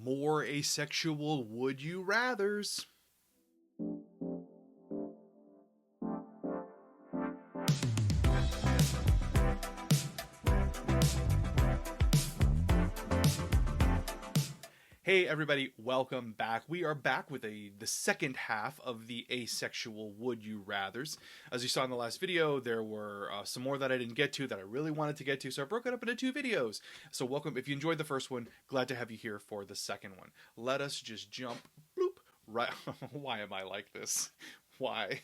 more asexual would you rathers. Hey everybody, welcome back. We are back with the second half of the asexual would you rathers. As you saw in the last video, there were some more that I didn't get to that I really wanted to get to, so I broke it up into two videos. So welcome. If you enjoyed the first one, glad to have you here for the second one. Let us just jump bloop right. Why am I like this? Why?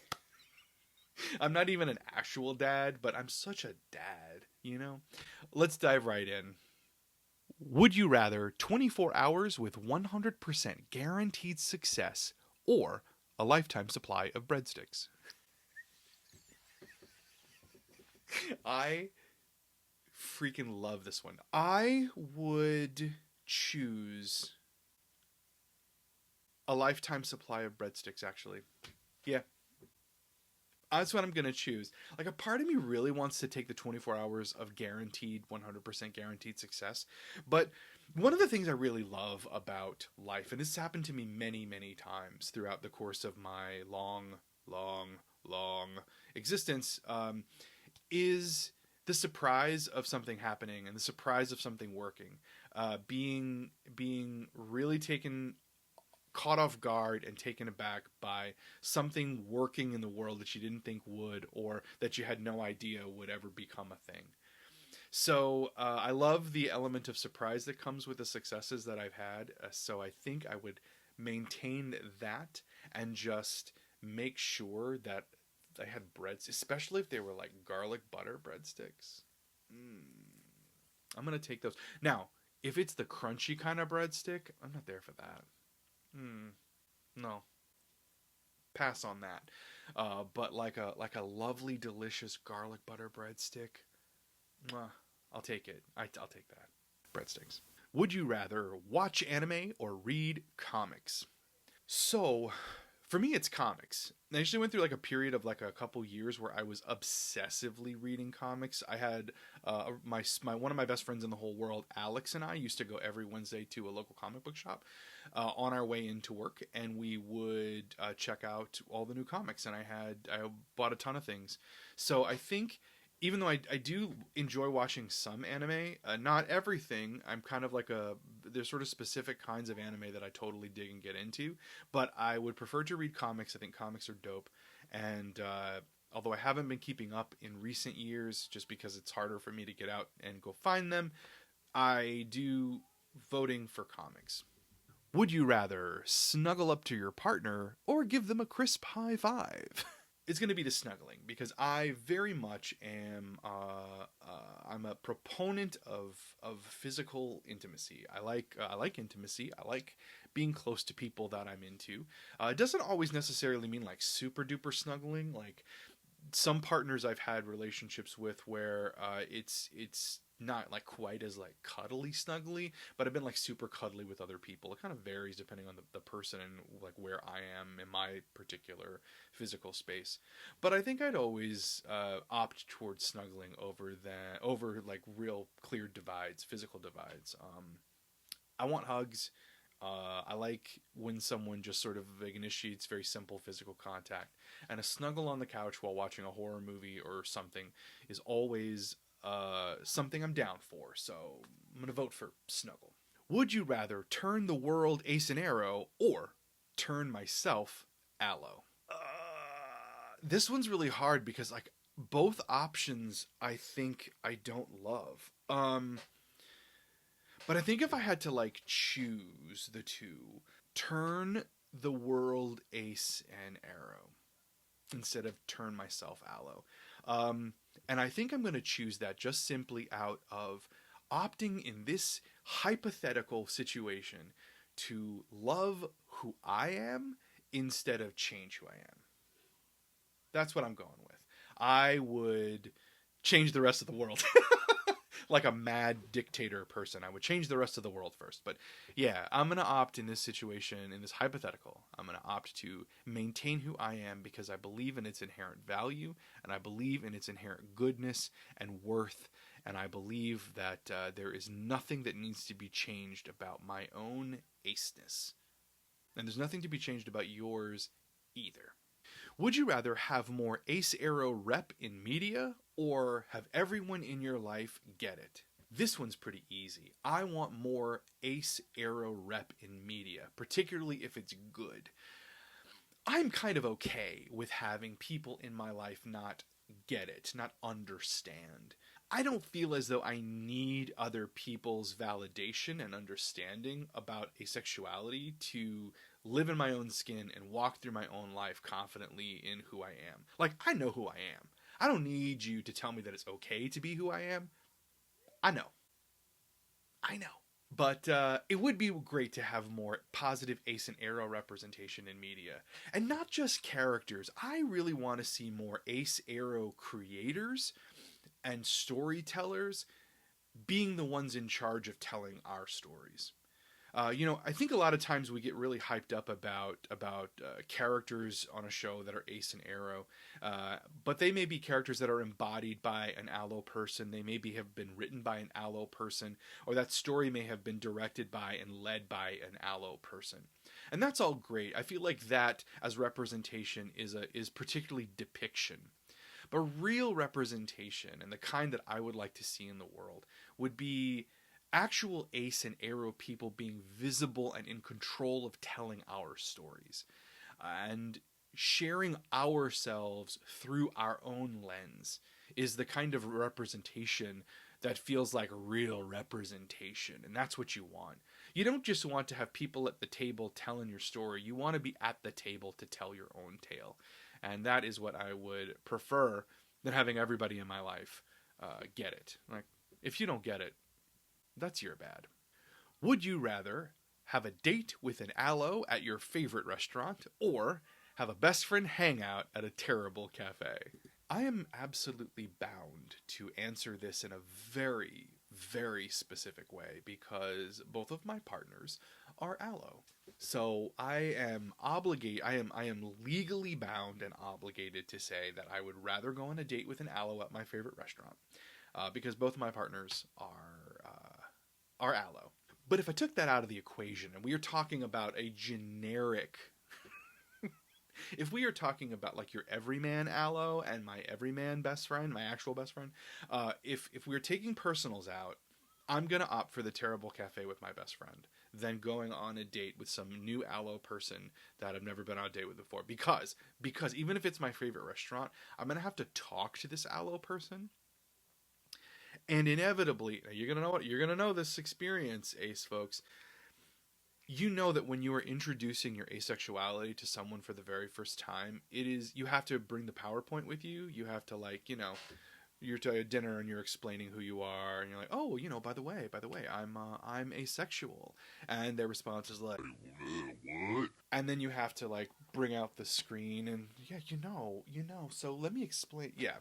I'm not even an actual dad, but I'm such a dad, you know? Let's dive right in. Would you rather 24 hours with 100% guaranteed success or a lifetime supply of breadsticks? I freaking love this one. I would choose a lifetime supply of breadsticks, actually. Yeah. That's what I'm going to choose. Like, a part of me really wants to take the 24 hours of guaranteed, 100% guaranteed success. But one of the things I really love about life, and this has happened to me many, many times throughout the course of my long existence, is the surprise of something happening and the surprise of something working. Being really caught off guard and taken aback by something working in the world that you didn't think would, or that you had no idea would ever become a thing. So I love the element of surprise that comes with the successes that I've had. So I think I would maintain that and just make sure that I had breads, especially if they were like garlic butter breadsticks. I'm going to take those. Now, if it's the crunchy kind of breadstick, I'm not there for that. No. Pass on that. But like a lovely, delicious garlic butter breadstick, I'll take it. I'll take that. Breadsticks. Would you rather watch anime or read comics? So, for me, it's comics. I actually went through like a period of like a couple years where I was obsessively reading comics. I had my one of my best friends in the whole world, Alex, and I used to go every Wednesday to a local comic book shop on our way into work, and we would check out all the new comics. And I bought a ton of things. So I think, even though I do enjoy watching some anime, not everything. I'm kind of like there's sort of specific kinds of anime that I totally dig and get into, but I would prefer to read comics. I think comics are dope, and although I haven't been keeping up in recent years just because it's harder for me to get out and go find them, I do voting for comics. Would you rather snuggle up to your partner or give them a crisp high five? It's going to be the snuggling, because I very much am I'm a proponent of physical intimacy. I like intimacy. I like being close to people that I'm into. It doesn't always necessarily mean like super duper snuggling. Like, some partners I've had relationships with where it's not like quite as like cuddly snuggly, but I've been like super cuddly with other people. It kind of varies depending on the person and like where I am in my particular physical space. But I think I'd always opt towards snuggling over like real clear divides, physical divides. I want hugs. I like when someone just sort of initiates very simple physical contact, and a snuggle on the couch while watching a horror movie or something is always something I'm down for. So I'm going to vote for snuggle. Would you rather turn the world ace and arrow or turn myself allo? This one's really hard because like both options I think I don't love. But I think if I had to like choose the two, turn the world ace and arrow instead of turn myself allo. And I think I'm going to choose that just simply out of opting in this hypothetical situation to love who I am instead of change who I am. That's what I'm going with. I would change the rest of the world. Like a mad dictator person, I would change the rest of the world first. But yeah, I'm going to opt in this situation, in this hypothetical, I'm going to opt to maintain who I am because I believe in its inherent value, and I believe in its inherent goodness and worth, And I believe that there is nothing that needs to be changed about my own aceness. And there's nothing to be changed about yours either. Would you rather have more ace arrow rep in media or have everyone in your life get it? This one's pretty easy. I want more ace arrow rep in media, particularly if it's good. I'm kind of okay with having people in my life not get it, not understand. I don't feel as though I need other people's validation and understanding about asexuality to live in my own skin and walk through my own life confidently in who I am. Like, I know who I am. I don't need you to tell me that it's okay to be who I am. I know. But it would be great to have more positive ace and arrow representation in media. And not just characters. I really want to see more ace arrow creators and storytellers being the ones in charge of telling our stories. I think a lot of times we get really hyped up about characters on a show that are ace and arrow, but they may be characters that are embodied by an allo person. They maybe have been written by an allo person, or that story may have been directed by and led by an allo person. And that's all great. I feel like that as representation is particularly depiction. But real representation, and the kind that I would like to see in the world, would be actual ace and arrow people being visible and in control of telling our stories and sharing ourselves through our own lens is the kind of representation that feels like real representation. And that's what you want. You don't just want to have people at the table telling your story. You want to be at the table to tell your own tale. And that is what I would prefer than having everybody in my life get it. Like, if you don't get it, that's your bad. Would you rather have a date with an allo at your favorite restaurant or have a best friend hangout at a terrible cafe? I am absolutely bound to answer this in a very, very specific way because both of my partners are allo. So I am legally bound and obligated to say that I would rather go on a date with an allo at my favorite restaurant because both of my partners are allo. But if I took that out of the equation and we are talking about a generic if we are talking about like your everyman allo and my everyman best friend, my actual best friend, if we're taking personals out, I'm going to opt for the terrible cafe with my best friend than going on a date with some new allo person that I've never been on a date with before. Because even if it's my favorite restaurant, I'm going to have to talk to this allo person. And inevitably, you're going to know this experience, ace folks. You know that when you are introducing your asexuality to someone for the very first time, you have to bring the PowerPoint with you. You have to you're at dinner and you're explaining who you are, and you're like, oh, by the way, I'm asexual, and their response is like, what? And then you have to like bring out the screen and so let me explain. Yeah,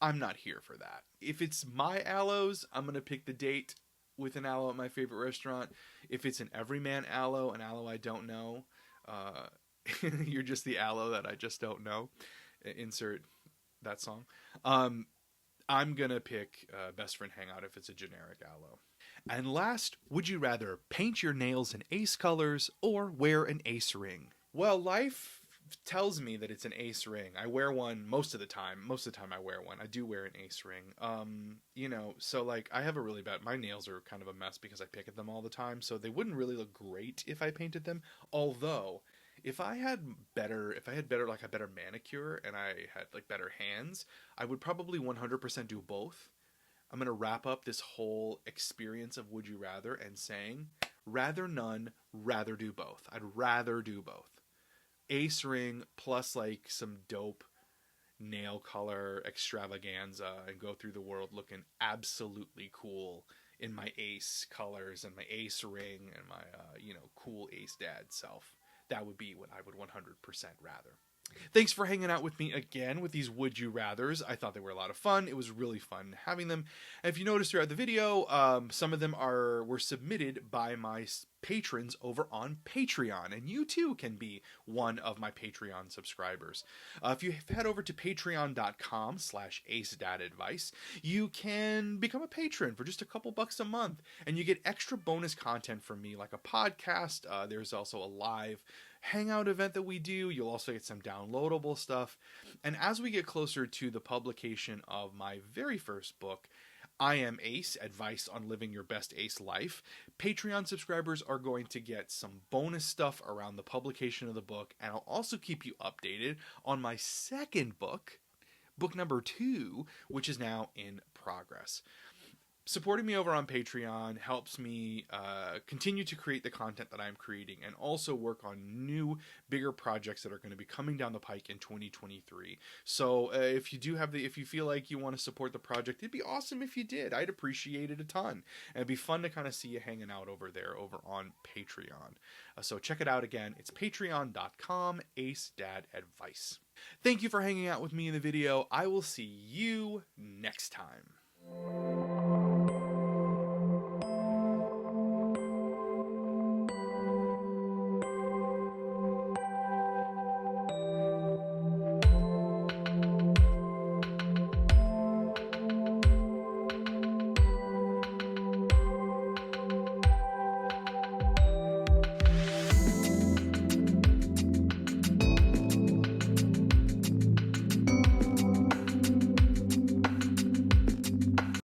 I'm not here for that. If it's my allos, I'm gonna pick the date with an allo at my favorite restaurant. If it's an everyman allo, an allo I don't know, you're just the allo that I just don't know. Insert that song. I'm gonna pick best friend hangout if it's a generic allo. And last, would you rather paint your nails in ace colors or wear an ace ring? Well, life tells me that it's an ace ring. I wear one most of the time. Most of the time I wear one. I do wear an ace ring. So like I have a really bad, my nails are kind of a mess because I pick at them all the time, so they wouldn't really look great if I painted them. Although if I had better like a better manicure and I had like better hands, I would probably 100% do both. I'm going to wrap up this whole experience of would you rather and saying rather none, rather do both. I'd rather do both. Ace ring plus like some dope nail color extravaganza and go through the world looking absolutely cool in my ace colors and my ace ring and my cool ace dad self. That would be what I would 100% rather. Thanks for hanging out with me again with these Would You Rathers. I thought they were a lot of fun. It was really fun having them. And if you notice throughout the video, some of them were submitted by my patrons over on Patreon, and you too can be one of my Patreon subscribers. If you head over to patreon.com/acedadadvice, you can become a patron for just a couple bucks a month, and you get extra bonus content from me, like a podcast. There's also a live hangout event that we do. You'll also get some downloadable stuff. And as we get closer to the publication of my very first book, I Am Ace, Advice on Living Your Best Ace Life, Patreon subscribers are going to get some bonus stuff around the publication of the book, and I'll also keep you updated on my second book, book number 2, which is now in progress. Supporting me over on Patreon helps me continue to create the content that I'm creating, and also work on new, bigger projects that are going to be coming down the pike in 2023. So if you feel like you want to support the project, it'd be awesome if you did. I'd appreciate it a ton, and it'd be fun to kind of see you hanging out over there over on Patreon. So check it out again. It's patreon.com/acedadadvice. Thank you for hanging out with me in the video. I will see you next time.